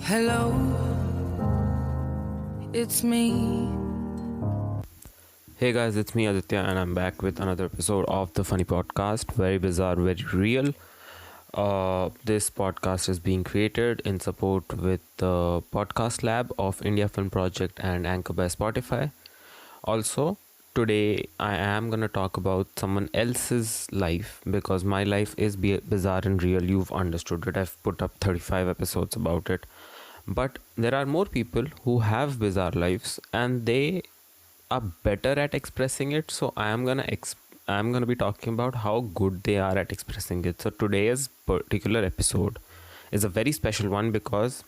Hello, it's me. Hey guys, it's me Aditya, and I'm back with another episode of the Funny Podcast. Very bizarre, very real. This podcast is being created in support with the Podcast Lab of India Film Project and Anchor by Spotify. Also, today I am gonna talk about someone else's life because my life is bizarre and real. You've understood it. I've put up 35 episodes about it. But there are more people who have bizarre lives and they are better at expressing it. So I'm gonna be talking about how good they are at expressing it. So today's particular episode is a very special one because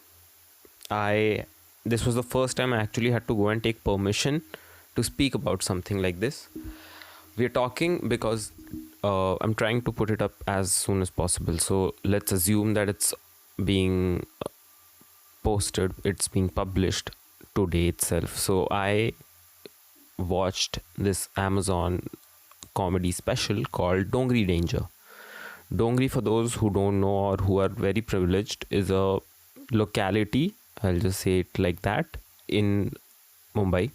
I this was the first time I actually had to go and take permission to speak about something like this. We're talking because I'm trying to put it up as soon as possible. So let's assume that it's being posted, it's being published today itself. So I watched this Amazon comedy special called Dongri Danger. Dongri, for those who don't know or who are very privileged, is a locality, I'll just say it like that, in Mumbai.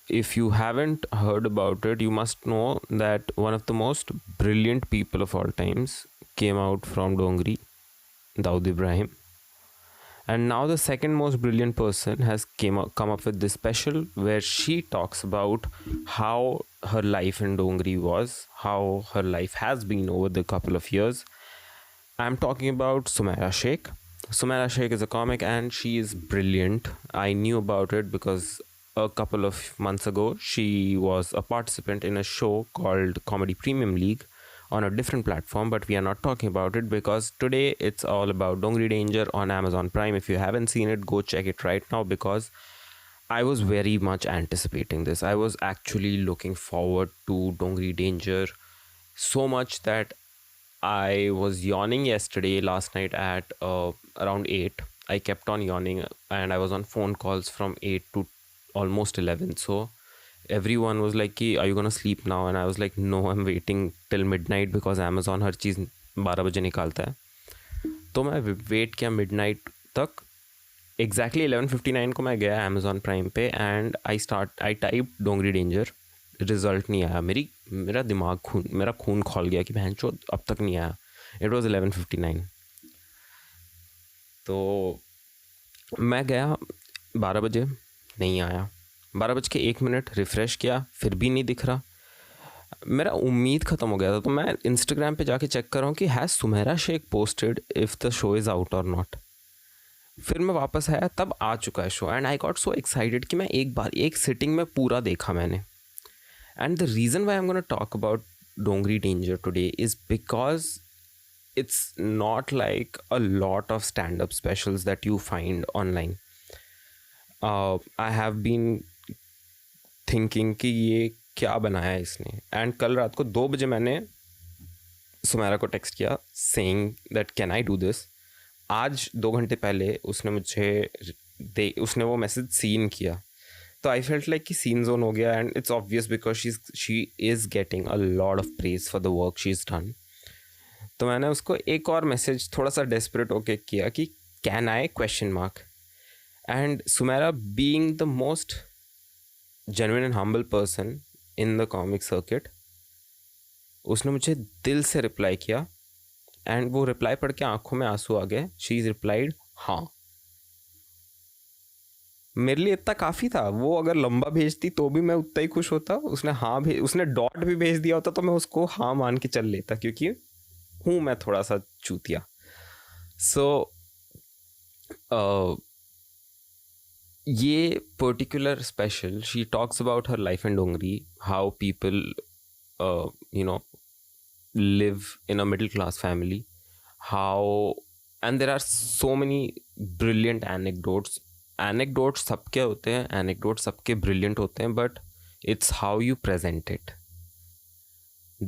If you haven't heard about it, you must know that one of the most brilliant people of all times came out from Dongri, Daud Ibrahim. And now the second most brilliant person has come up with this special where she talks about how her life in Dongri was, how her life has been over the couple of years. I'm talking about Sumaira Shaikh. Sumaira Shaikh is a comic and she is brilliant. I knew about it because a couple of months ago she was a participant in a show called Comedy Premium League on a different platform, but we are not talking about it because today it's all about Dongri Danger on Amazon Prime. If you haven't seen it, go check it right now because I was very much anticipating this. I was actually looking forward to Dongri Danger so much that I was yawning last night at around 8. I kept on yawning and I was on phone calls from 8 to almost 11. So everyone was like, are you gonna sleep now? And I was like, no, I'm waiting till midnight because Amazon हर चीज़ 12 बजे निकालता है. तो मैं wait किया midnight तक. Exactly 11:59 को मैं गया अमेजोन प्राइम पे and I type Dongri danger. Result नहीं आया. मेरा खून खौल गया कि बहन चो अब तक नहीं आया. It was 11:59. तो मैं गया 12 बजे, नहीं आया. 12:01 रिफ़्रेश किया, फिर भी नहीं दिख रहा. मेरा उम्मीद ख़त्म हो गया था. तो मैं इंस्टाग्राम पे जाके चेक कर रहा हूँ कि has Sumaira Shaikh posted if the show is out और नॉट. फिर मैं वापस आया, तब आ चुका है show and I got so excited कि मैं एक सिटिंग में पूरा देखा मैंने. And the reason why I am gonna talk about Dongri danger today is because it's not like a lot of stand-up specials that you find online. I have been thinking कि ये क्या बनाया इसने. एंड कल रात को 2 बजे मैंने सुमेरा को टेक्स्ट किया saying that can I do this. आज 2 घंटे पहले उसने वो मैसेज सीन किया. तो आई फेल्ट लाइक कि सीन जोन हो गया and it's obvious because she is getting a lot of praise for the work she is done. तो मैंने उसको एक और मैसेज थोड़ा सा डेस्परेट होके किया कि can I question mark. And Sumaira being the most genuine and humble person in the comic circuit, उसने मुझे दिल से रिप्लाई किया. एंड वो रिप्लाई पढ़ के आंखों में आंसू आ गए. शी इज़ रिप्लाइड हाँ. मेरे लिए इतना काफ़ी था. वो अगर लंबा भेजती तो भी मैं उतना ही खुश होता. उसने डॉट भी भेज दिया होता तो मैं उसको हाँ मान के चल लेता, क्योंकि हूँ मैं थोड़ा सा चूतिया. सो ये particular special she talks about her life in Dongri, how people live in a middle class family, and there are so many brilliant anecdotes सबके होते हैं, anecdotes सबके brilliant होते हैं, but it's how you present it.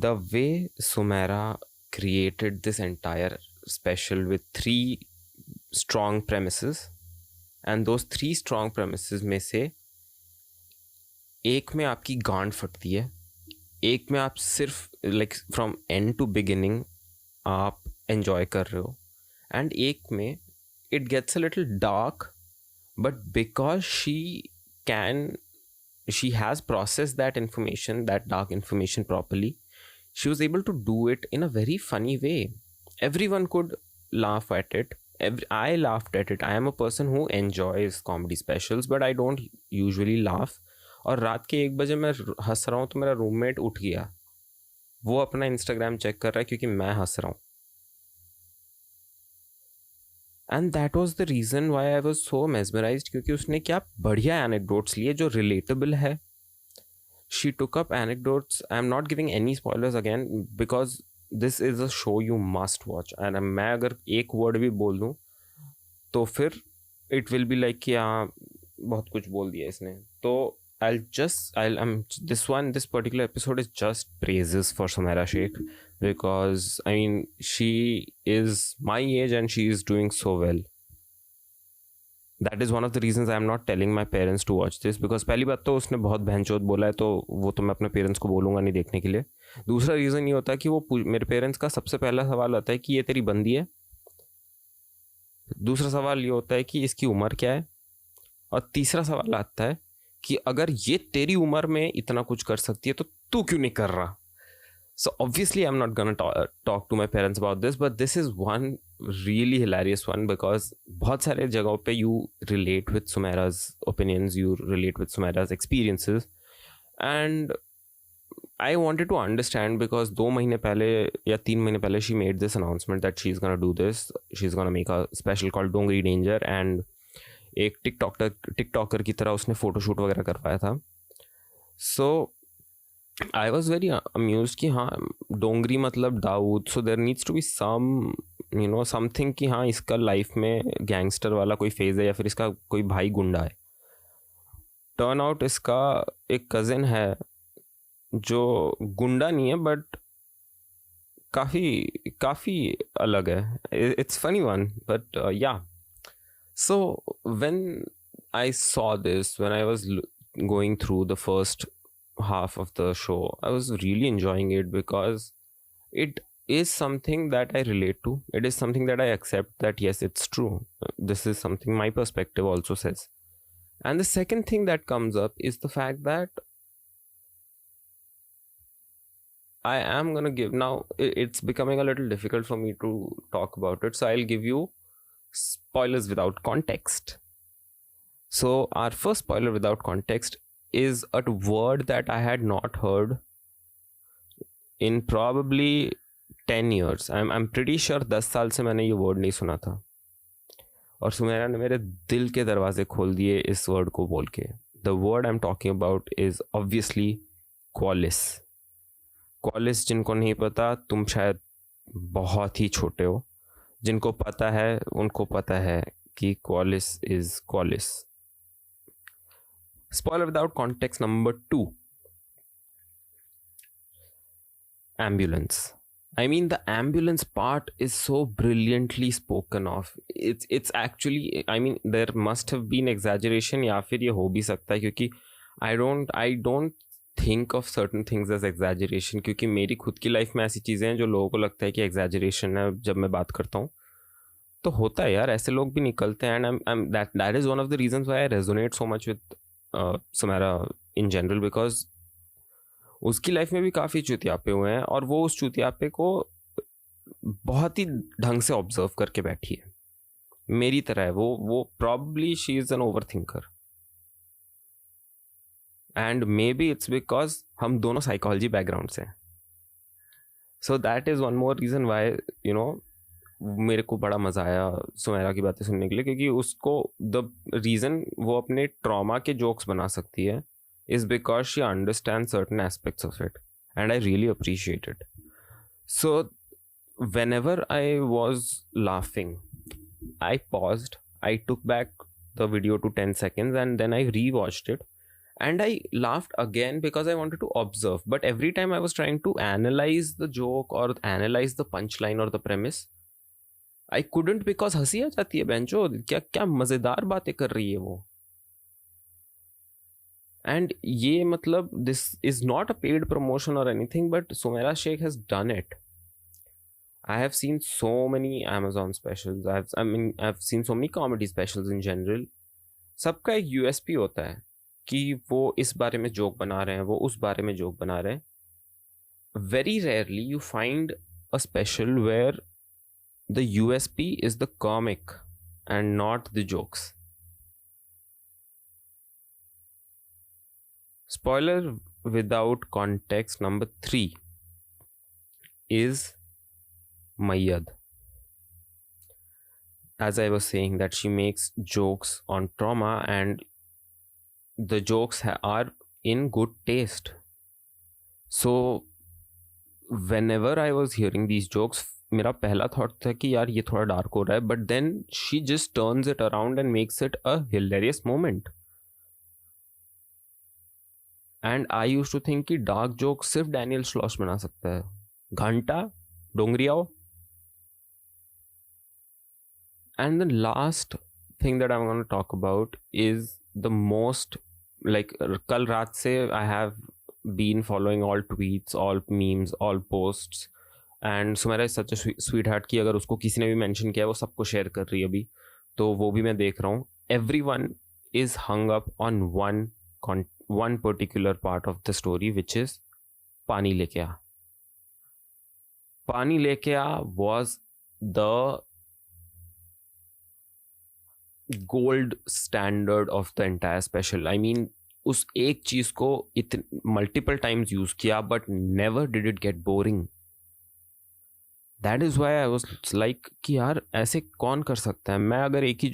The way Sumaira created this entire special with 3 strong premises, and those 3 strong premises में से एक में आपकी गांड फटती है, एक में आप सिर्फ like from end to beginning आप एंजॉय कर रहे हो, एंड एक में it gets a little dark, but because she has processed that information, that dark information properly, she was able to do it in a very funny way. Everyone could laugh at it. I laughed at it. I am a person who enjoys comedy specials, but I don't usually laugh. और रात के 1 बजे मैं हंस रहा हूँ तो मेरा रूममेट उठ गया, वो अपना इंस्टाग्राम चेक कर रहा है क्योंकि मैं हंस रहा हूँ. And that was the reason why I was so mesmerised, क्योंकि उसने क्या बढ़िया एनेक्डोट्स लिए जो रिलेटेबल है. She took up anecdotes. I'm not giving any spoilers again because this is a show you must watch. And मैं अगर एक word भी बोल दूँ तो फिर it will be like कि हाँ बहुत कुछ बोल दिया इसने. तो this particular episode is just praises for Sumaira Shaikh, because I mean she is my age and she is doing so well. That is one of the reasons I am not telling my parents to watch this, because पहली बात तो उसने बहुत बहनचोद बोला है, तो वो तो मैं अपने पेरेंट्स को बोलूँगा नहीं देखने के लिए. दूसरा रीज़न ये होता है कि वो मेरे पेरेंट्स का सबसे पहला सवाल आता है कि ये तेरी बंदी है. दूसरा सवाल ये होता है कि इसकी उम्र क्या है. और तीसरा सवाल आता है कि अगर ये तेरी उम्र में इतना कुछ कर सकती है तो तू क्यों नहीं कर रहा. So obviously I'm not gonna talk to my parents about this, but this is one really hilarious one because बहुत सारे जगहों पे you relate with Sumaira's opinions, you relate with Sumaira's experiences, and I wanted to understand because 2 महीने पहले या 3 महीने पहले she made this announcement that she's gonna do this, she's gonna make a special called Dongri Danger, and एक TikToker की तरह उसने photoshoot वगैरह करवाया था. So I was very amused कि हाँ डोंगरी मतलब Dawood, so there needs to be some something कि हाँ इसका लाइफ में गैंगस्टर वाला कोई फेज है या फिर इसका कोई भाई गुंडा है. टर्न आउट इसका एक कज़न है जो गुंडा नहीं है बट काफ़ी अलग है. इट्स फनी वन बट या. So when I saw this, when I was going through the first half of the show, I was really enjoying it because it is something that I relate to. It is something that I accept that yes, it's true. This is something my perspective also says. And the second thing that comes up is the fact that I am going to give, now it's becoming a little difficult for me to talk about it, so I'll give you spoilers without context. So our first spoiler without context is a word that I had not heard in probably 10 years. I'm pretty sure 10 साल से मैंने ये word नहीं सुना था, और सुमेरा ने मेरे दिल के दरवाजे खोल दिए इस word को बोल के. The word I'm talking about is obviously qualis. Qualis जिनको नहीं पता, तुम शायद बहुत ही छोटे हो. जिनको पता है उनको पता है कि qualis is qualis. Spoiler without context number 2. Ambulance. I mean the ambulance part is so brilliantly spoken of. It's actually, I mean there must have been exaggeration या फिर ये हो भी सकता है क्योंकि I don't think of certain things as exaggeration, क्योंकि मेरी खुद की लाइफ में ऐसी चीज़ें हैं जो लोगों को लगता है कि exaggeration है. जब मैं बात करता हूँ तो होता है यार, ऐसे लोग भी निकलते हैं. and that is one of the reasons why I resonate so much with Sumaira in general, because उसकी लाइफ में भी काफ़ी चुतियापे हुए हैं और वो उस चुतियापे को बहुत ही ढंग से ऑब्जर्व करके बैठी है. मेरी तरह है वो probably she is an overthinker, and maybe it's because हम दोनों साइकोलॉजी बैकग्राउंड से हैं. So that is one more reason why मेरे को बड़ा मज़ा आया सुमैरा की बातें सुनने के लिए, क्योंकि उसको द रीज़न वो अपने ट्रॉमा के जोक्स बना सकती है is because she understands certain aspects of it, and I really appreciate it. So whenever I was laughing, I paused, I took back the video to 10 seconds, and then I rewatched it, and I laughed again because I wanted to observe. But every time I was trying to analyze the joke or analyze the punchline or the premise, I couldn't, because हंसी आ जाती है बेंचो, क्या मज़ेदार बातें कर रही है वो. And ये मतलब this is not a paid promotion or anything, but Sumaira Shaikh has done it. I have seen so many Amazon specials. I've seen so many comedy specials in general. सबका एक यूएसपी होता है कि वो इस बारे में जोक बना रहे हैं, वो उस बारे में जोक बना रहे हैं. Very rarely you find a special where the USP is the comic and not the jokes. Spoiler without context number 3 is Mayyad. As I was saying, that she makes jokes on trauma, and the jokes are in good taste. So whenever I was hearing these jokes, मेरा पहला thought था कि यार ये थोड़ा dark हो रहा है, but then she just turns it around and makes it a hilarious moment. And I used to think कि dark jokes सिर्फ डैनियल श्लॉस बना सकता है. घंटा डोंगरी आओ. And the last thing that I'm going to talk about is the most, like, kal raat se I have been following all tweets, all memes, all posts, and Sumaira is such a sweetheart कि अगर उसको किसी ने भी mention किया वो सबको share कर रही है अभी, तो वो भी मैं देख रहा हूँ. Everyone is hung up on one particular part of the story, which is पानी लेके आ. पानी लेके आ was the gold standard of the entire special. I mean, उस एक चीज को multiple times यूज किया, but never did it get boring. That is why I was like कि यार ऐसे कौन कर सकता है. मैं अगर एक ही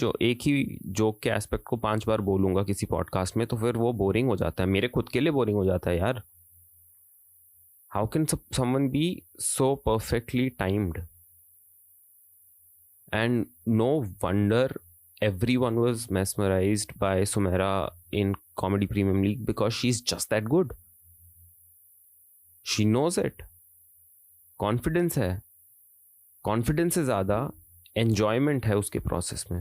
जोक के एस्पेक्ट को 5 बार बोलूंगा किसी पॉडकास्ट में, तो फिर वो बोरिंग हो जाता है. मेरे खुद के लिए बोरिंग हो जाता है यार. How can someone be so perfectly timed? And no wonder everyone was mesmerized by Sumaira in Comedy Premium League, because she's just that good. She knows it. Confidence है. Confidence से ज़्यादा enjoyment है उसके process में.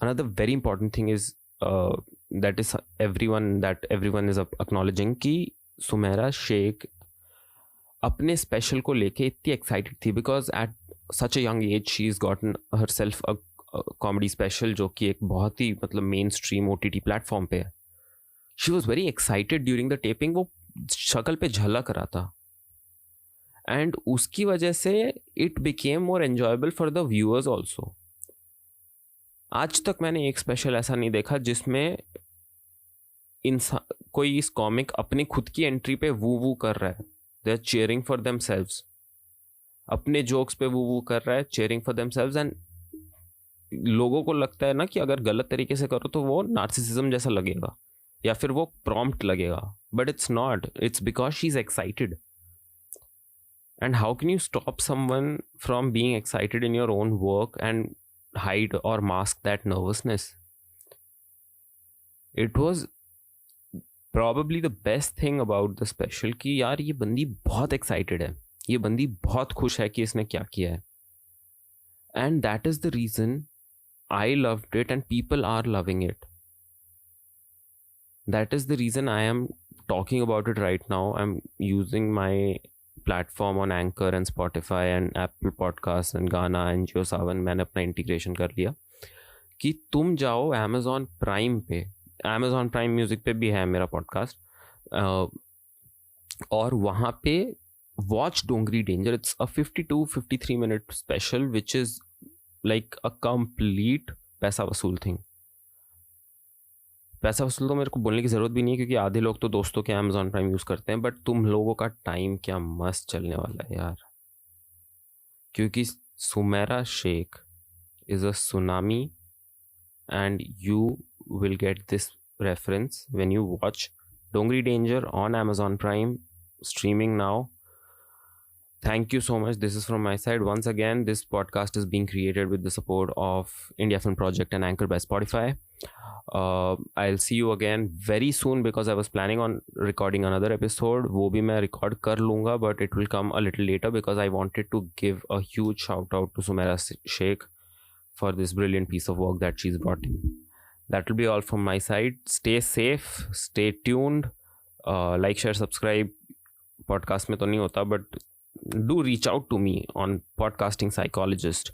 Another very important thing is that everyone is acknowledging कि Sumaira Shaikh अपने special को लेके इतनी excited थी, because at such a young age she's gotten herself a comedy special जो कि एक बहुत ही मतलब मेन स्ट्रीम OTT प्लेटफॉर्म पे है. She was very excited during the taping. वो शक्ल पे झलक रहा था, एंड उसकी वजह से it became more enjoyable for the viewers also. आज तक मैंने एक स्पेशल ऐसा नहीं देखा जिसमें कोई इस कॉमिक अपनी खुद की एंट्री पे वू कर रहा है. They are cheering for themselves. अपने जोक्स पे वू कर रहा है, चीयरिंग फॉर देमसेल्व्स. एंड लोगों को लगता है ना कि अगर गलत तरीके से करो तो वो नार्सिसिज्म जैसा लगेगा या फिर वो प्रॉम्प्ट लगेगा, but it's not. It's because she is excited. And how can you stop someone from being excited in your own work and hide or mask that nervousness? It was probably the best thing about the special कि यार ये बंदी बहुत excited है, ये बंदी बहुत खुश है कि इसने क्या किया है. And that is the reason I loved it and people are loving it. That is the reason I am talking about it right now. I'm using my platform on Anchor and Spotify and Apple Podcasts and Gaana and JioSaavn. मैंने अपना integration कर लिया कि तुम जाओ Amazon Prime पे. Amazon Prime Music पे भी है मेरा पॉडकास्ट, और वहाँ पे watch Dongri Danger. It's a 52-53 minute special which is like a complete पैसा वसूल थिंग. पैसा वसूल तो मेरे को बोलने की ज़रूरत भी नहीं है, क्योंकि आधे लोग तो दोस्तों के Amazon Prime यूज़ करते हैं, बट तुम लोगों का टाइम क्या मस्त चलने वाला है यार, क्योंकि Sumaira Shaikh is a tsunami, and you will get this reference when you watch Dongri Danger on Amazon Prime, streaming now. Thank you so much. This is from my side. Once again, this podcast is being created with the support of India Film Project and Anchor by Spotify. I'll see you again very soon, because I was planning on recording another episode. वो भी मैं record कर लूँगा, but it will come a little later, because I wanted to give a huge shout out to Sumaira Shaikh for this brilliant piece of work that she's brought in. That will be all from my side. Stay safe, stay tuned, like, share, subscribe. Podcast में तो नहीं होता, but do reach out to me on Podcasting Psychologist